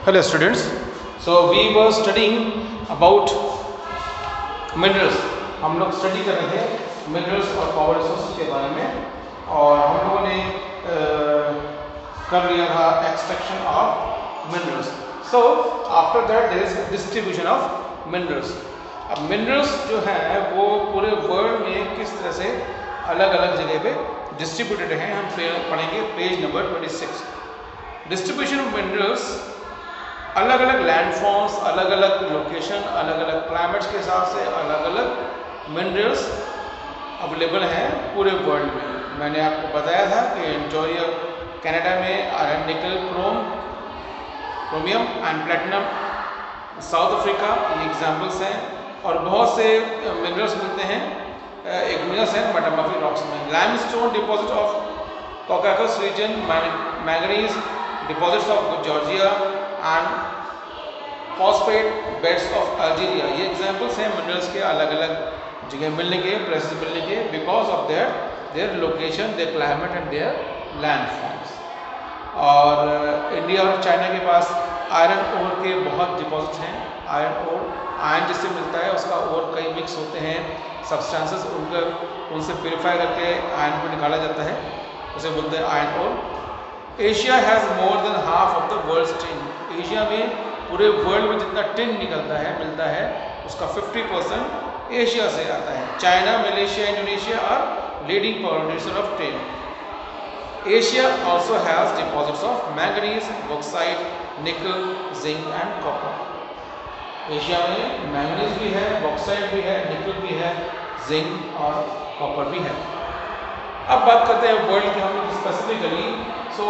Hello students. So we were studying about minerals. हम लोग study कर रहे थे मिनरल्स और पावर रिसोर्सेज के बारे में और हम लोगों ने कर लिया था extraction of minerals. So after that there is distribution of minerals. अब मिनरल्स जो है वो पूरे वर्ल्ड में किस तरह से अलग अलग जगह पे डिस्ट्रीब्यूटेड हैं हम पढ़ेंगे page number 26. Distribution of minerals अलग अलग लैंडफॉर्म्स, अलग अलग लोकेशन, अलग अलग क्लाइमेट्स के हिसाब से अलग अलग मिनरल्स अवेलेबल हैं पूरे वर्ल्ड में. मैंने आपको बताया था कि एंटोरियो कनाडा में आयरन, निकल, chromium and platinum, south Africa, ये एग्जांपल्स हैं. और बहुत से मिनरल्स मिलते हैं. एक मिनरल्स है मेटामॉर्फिक रॉक्स में limestone deposit of Caucasus region, manganese deposits of Georgia and phosphate beds of Algeria. ये एग्जांपल्स हैं मिनरल्स के अलग अलग जगह मिलने के, प्लेसेस मिलने के, because of their location, their climate and their landforms. और इंडिया और चाइना के पास आयरन ओर के बहुत डिपॉजिट्स हैं. आयरन ओर, आयरन जिससे मिलता है उसका ओर कई मिक्स होते हैं सब्सटेंसेस, उनसे प्योरीफाई करके आयरन को निकाला जाता है, उसे बोलते हैं iron ore. Asia has more than half of the world tin. Asia में पूरे वर्ल्ड में जितना टिन निकलता है, मिलता है, उसका 50% एशिया से आता है. China, Malaysia, Indonesia are leading producer of tin. Asia also has deposits of manganese, bauxite, nickel, zinc and copper. Asia में मैंगनीज भी है, बॉक्साइट भी है, निकल भी है, जिंक और कॉपर भी है. अब बात करते हैं वर्ल्ड की हम स्पेसिफिकली. So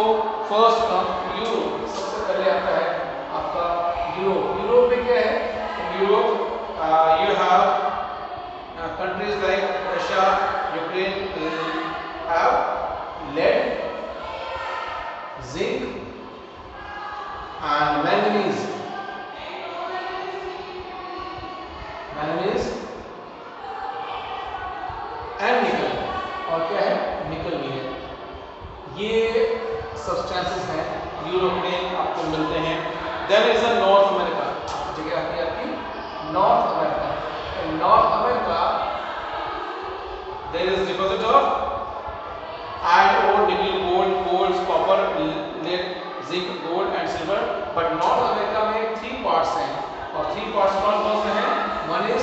first Europe. सबसे पहले आता है आपका यूरोप. यूरोप में क्या है? Europe you have countries like Russia, Ukraine have led, zinc and manganese and निकल. और क्या है? निकल भी है. ये सब्सटेंसेस हैं यूरोप में आपको मिलते हैं. There is a North America. जगह आती है आपकी North America. In North America there is deposit of iron ore, nickel, gold, coals, copper, lead, zinc, gold and silver. But North America में 3 पार्ट्स हैं और 3 पार्ट्स कौन कौन से हैं? One is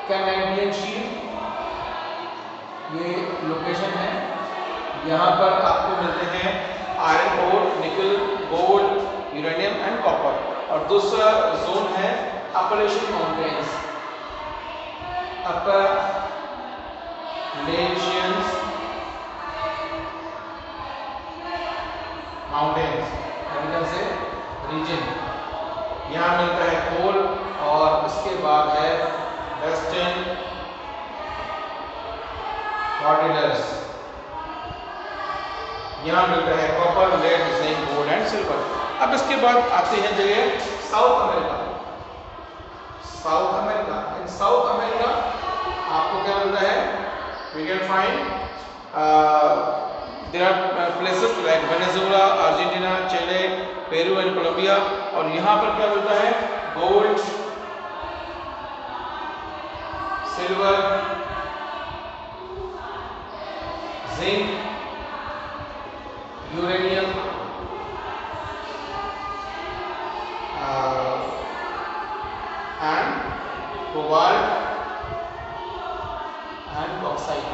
Canadian sheet. ये लोकेशन है, यहाँ पर आपको मिलते हैं iron ore, nickel, gold, uranium and copper. और दूसरा जोन है अपलेशियन माउंटेन्स. अपलेशियंस माउंटेन्स से रीजन, यहाँ मिलता है कोल. और इसके बाद है वेस्टर्न कॉर्डिलर्स, यहाँ मिलता है copper, lead, zinc, gold and silver. अब इसके बाद आते हैं जगह South America. South America. In South America आपको क्या मिलता है? We can find there are places like Venezuela, Argentina, Chile, Peru and Colombia. और यहाँ पर क्या मिलता है? Gold, silver, zinc, uranium and cobalt and bauxite.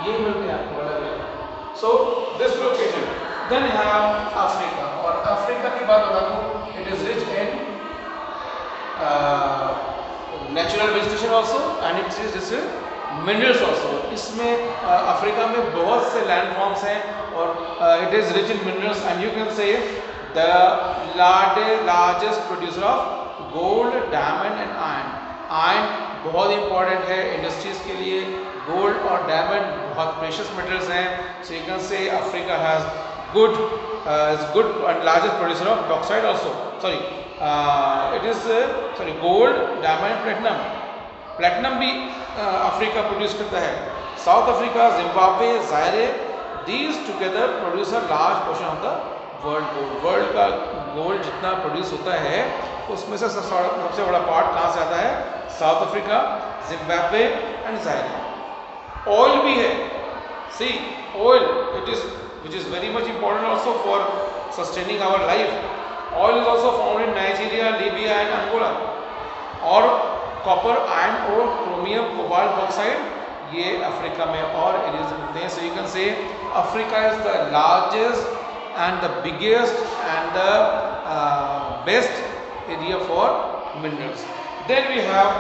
ये मिलते हैं आपको अलग अलग. So this location. Then have Africa. और अफ्रीका की बात बता दूं, it is rich in natural vegetation also and it is rich in minerals also. इसमें अफ्रीका में बहुत से लैंडफॉर्म्स हैं और it is rich in minerals and you can से the largest producer of gold, diamond and iron. Iron बहुत important है industries के लिए. गोल्ड और डायमंड बहुत प्रेशियस मेटल्स हैं. So you can say Africa has good and largest producer of bauxite also. It is gold, diamond, platinum. Platinum भी Africa produce करता है. South Africa, Zimbabwe, जायरे, these together produce a large portion of the world का gold जितना produce होता है उसमें से सबसे बड़ा पार्ट कहाँ से आता है? South Africa, Zimbabwe and Zaire. Oil भी है, sea oil it is which is very much important also for sustaining our life. Oil is also found in Nigeria, Libya and Angola. और कॉपर, आयरन और chromium, cobalt, bauxite ये Africa में और areas मिलते हैं। So you can say Africa is the largest and the biggest and the best area for minerals. Then we have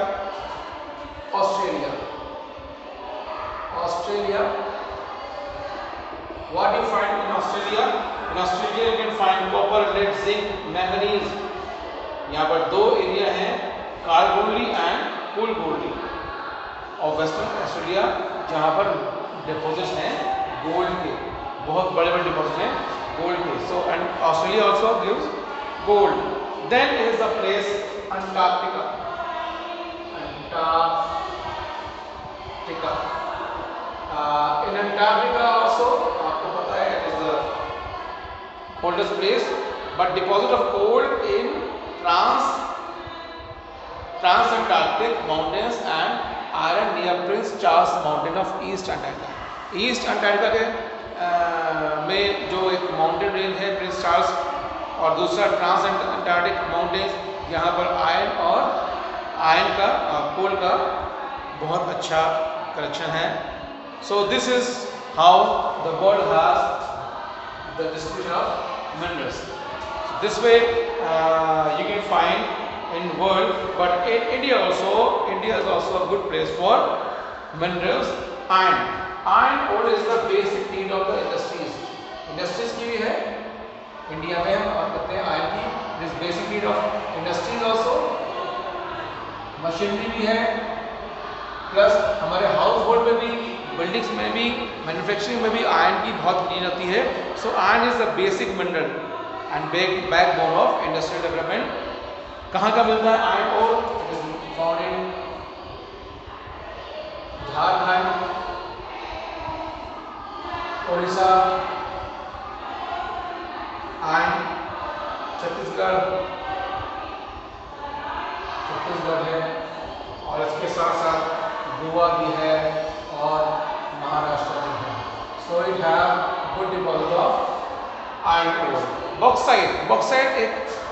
Australia. What do you find in Australia? In Australia you can find copper, lead, zinc, manganese. यहाँ पर दो area हैं, कारगोल्डी and कूलगोल्डी। और western Australia जहाँ पर deposits हैं gold के, बहुत बड़े बड़े डिपॉजिट हैं gold के। So and Australia also gives gold. Then is the place Antarctica. In Antarctica also आपको पता है it is the coldest place, but deposit of coal in Trans-Antarctic mountains and iron near Prince Charles Mountain of East Antarctica. East Antarctica के में जो एक mountain range है Prince Charles, और दूसरा ट्रांस अंटार्कटिक माउंटेन्स, यहाँ पर आयरन का कोल का बहुत अच्छा कलेक्शन है। So this is how the world has the distribution of minerals. This way you can find in world, but in India is also a good place for minerals. Iron ore is the basic need of the industries की भी है India में, हम बात करते हैं iron की। This basic need of industries also, machinery भी है, प्लस हमारे हाउस होल्ड में भी, बिल्डिंग्स में भी, मैन्युफैक्चरिंग में भी आयरन की बहुत नीड होती है। So iron is the basic mineral and backbone of industrial development. कहाँ का मिलता है iron ore? It is found in Jharkhand, Orissa and Chhattisgarh है, और इसके साथ साथ गोवा भी है और महाराष्ट्र भी है। So it have good deposit of iron ore. Bauxite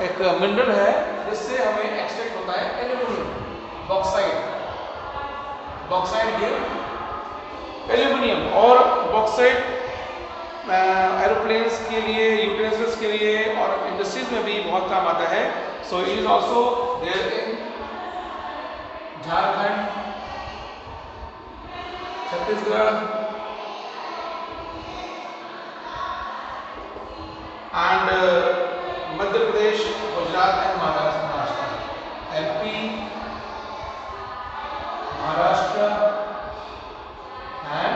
एक मिनरल है जिससे हमें एक्सट्रैक्ट होता है एल्यूमिनियम। बॉक्साइट गिव एल्यूमिनियम, और बॉक्साइट एरोप्लेन्स के लिए, यूटेंसिल्स के लिए और इंडस्ट्रीज में भी बहुत काम आता है। So it is also there in Jharkhand, Chhattisgarh and Madhya Pradesh, Gujarat and Maharashtra, MP, Maharashtra and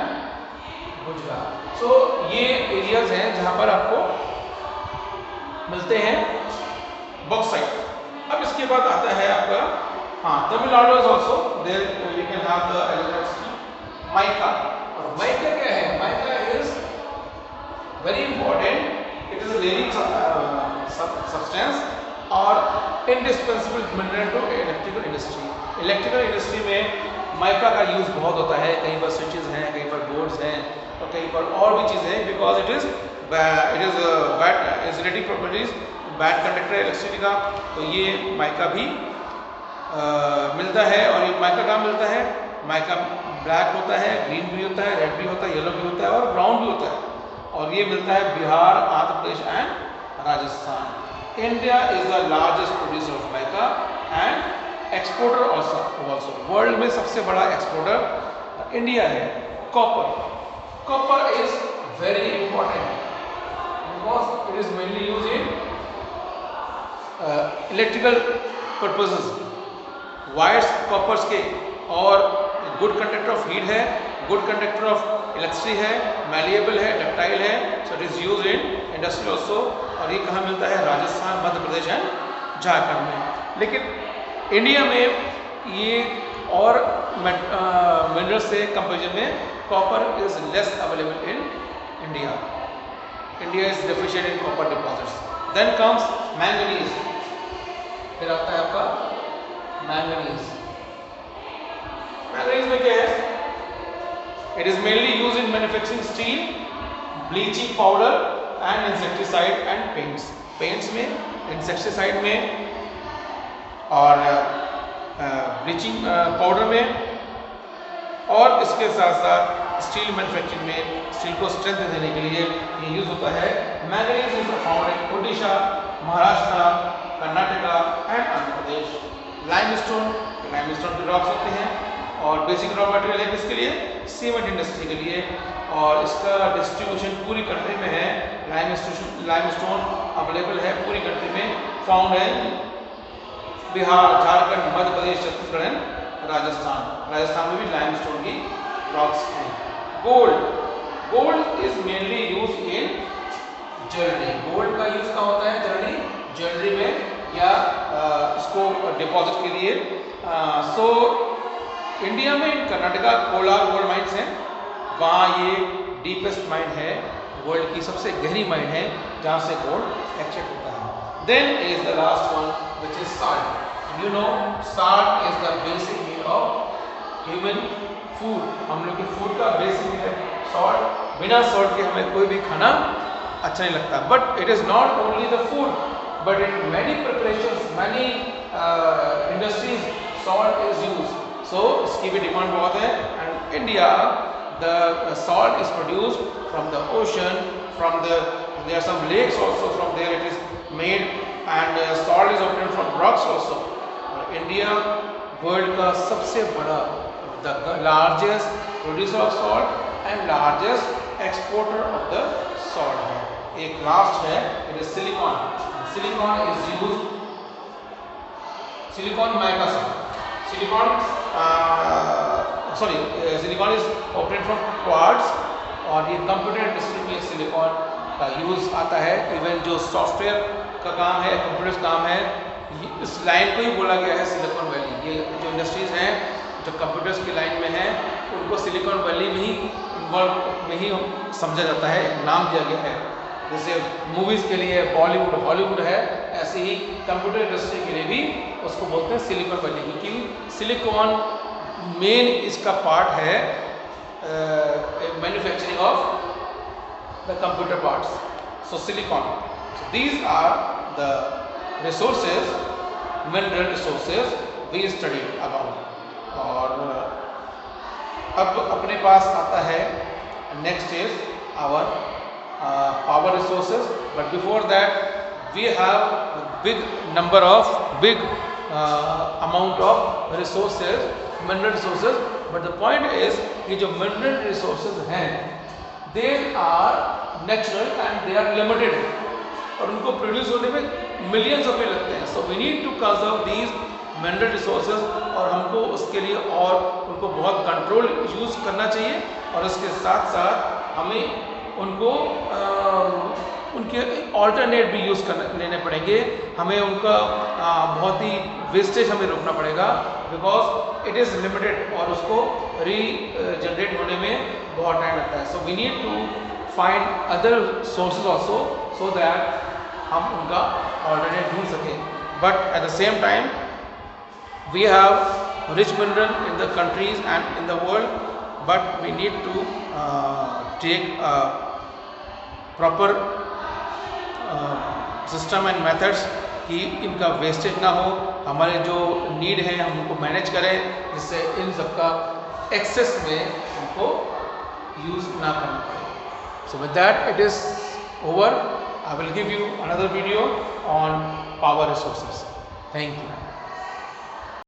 Gujarat. So ये एरियाज हैं जहां पर आपको मिलते हैं बॉक्साइट। अब इसके बाद आता है आपका Tamil Nadu is also there, you can have the elements mica. और माइका क्या है? Mica is very important, it is a living substance और indispensable mineral to electrical industry. Electrical industry में माइका का यूज बहुत होता है, कहीं पर स्विचेस हैं, कहीं पर बोर्ड्स हैं और कहीं पर और भी चीज़ें हैं, because it is bad insulating properties, bad conductor electricity का। तो ये माइका भी मिलता है। और ये माइका कहाँ मिलता है? माइका ब्लैक होता है, ग्रीन भी होता है, रेड भी होता है, येलो भी होता है और ब्राउन भी होता है। और ये मिलता है Bihar, Andhra Pradesh and Rajasthan. India is the largest producer of mica and exporter also. World में सबसे बड़ा एक्सपोर्टर इंडिया है। Copper is very important because it is mainly use in electrical purposes. Wires coppers के, और गुड कंडक्टर ऑफ हीट है, good conductor of electricity है, malleable है, ductile है। So it is use in industry also. और ये कहाँ मिलता है? राजस्थान, मध्य प्रदेश एंड झारखंड में। लेकिन इंडिया में ये और मिनरल्स से कंपेरिजन में copper is less available in India. India is deficient in copper deposits. Then comes manganese, फिर आता है आपका मैंगनीज। मैंगनीज में क्या है? It is mainly use in manufacturing steel, bleaching powder and insecticide and paints. Paints में, insecticide में और ब्लीचिंग पाउडर में, और इसके साथ साथ स्टील मैन्युफैक्चरिंग में स्टील को स्ट्रेंथ देने के लिए ये यूज होता है। Manganese is found in Odisha, Maharashtra, Karnataka and Andhra Pradesh. Limestone, limestone के रॉक्स होते हैं और बेसिक रॉ मटेरियल है किसके लिए? सीमेंट इंडस्ट्री के लिए, और इसका डिस्ट्रीब्यूशन पूरी कंट्री में है। लाइमस्टोन अवेलेबल है पूरी कंट्री में, फाउंड है बिहार, झारखंड, मध्य प्रदेश, छत्तीसगढ़ एंड राजस्थान। राजस्थान में भी लाइमस्टोन की रॉक्स हैं। Gold, gold is mainly use in jewellery. Gold का यूज कहाँ होता है? ज्वेलरी में या इसको डिपॉजिट के लिए। सो इंडिया में कर्नाटका कोलार गोल्ड माइंस हैं, वहाँ ये डीपेस्ट माइन है, वर्ल्ड की सबसे गहरी माइन है जहाँ से गोल्ड एक्सट्रैक्ट होता है। Then is the last one which is salt. You know, salt is the basic need of human food. हम लोग के फूड का बेसिक है सॉल्ट। बिना सॉल्ट के हमें कोई भी खाना अच्छा नहीं लगता। But it is not only the food, but in many preparations, many industries salt is use. So इसकी भी डिमांड बहुत है। And India the salt is produced from the ocean, from the there are some lakes also, from there it is made, and salt is obtained from rocks also. India world का सबसे बड़ा, the largest producer of salt and largest exporter of the salt है। एक last है, it is silicon. Silicon is use, silicon mica, silicon silicon is obtained from quartz, और ये computer industry में silicon का यूज आता है। इवन जो सॉफ्टवेयर का काम है, कंप्यूटर काम है, इस लाइन को ही बोला गया है सिलिकॉन वैली। ये जो इंडस्ट्रीज हैं जो कंप्यूटर्स की लाइन में हैं, उनको सिलिकॉन वैली में ही इन्वॉल्व में ही समझा जाता है, नाम दिया गया है। जैसे मूवीज़ के लिए बॉलीवुड, हॉलीवुड है, ऐसे ही कंप्यूटर इंडस्ट्री के लिए भी उसको बोलते हैं सिलिकॉन वैली, क्योंकि सिलिकॉन मेन इसका पार्ट है manufacturing of the computer parts. So silicon, these are the resources, mineral resources we studied about। और अब अपने पास आता है next is our power resources, but before that we have a big number of amount of resources, mineral resources, but the point is कि जो mineral resources हैं they are natural and they are limited, और उनको produce होने में millions of year लगते हैं। So we need to conserve these mineral resources, और हमको उसके लिए और उनको बहुत कंट्रोल यूज़ करना चाहिए, और इसके साथ साथ हमें उनको उनके ऑल्टरनेट भी यूज़ करना लेने पड़ेंगे। हमें उनका बहुत ही वेस्टेज हमें रोकना पड़ेगा, बिकॉज इट इज़ लिमिटेड और उसको रीजनरेट होने में बहुत टाइम लगता है। So we need to find other sources also, so that हम उनका ऑल्टरनेट ढूंढ सकें। But at the same time we have rich mineral in the countries and in the world, but we need to take proper system and methods कि इनका wastage ना हो, हमारे जो नीड है हम उनको मैनेज करें, जिससे इन सबका एक्सेस में हमको यूज़ ना करना पड़े। So with that it is over. I will give you another video on power resources. Thank you.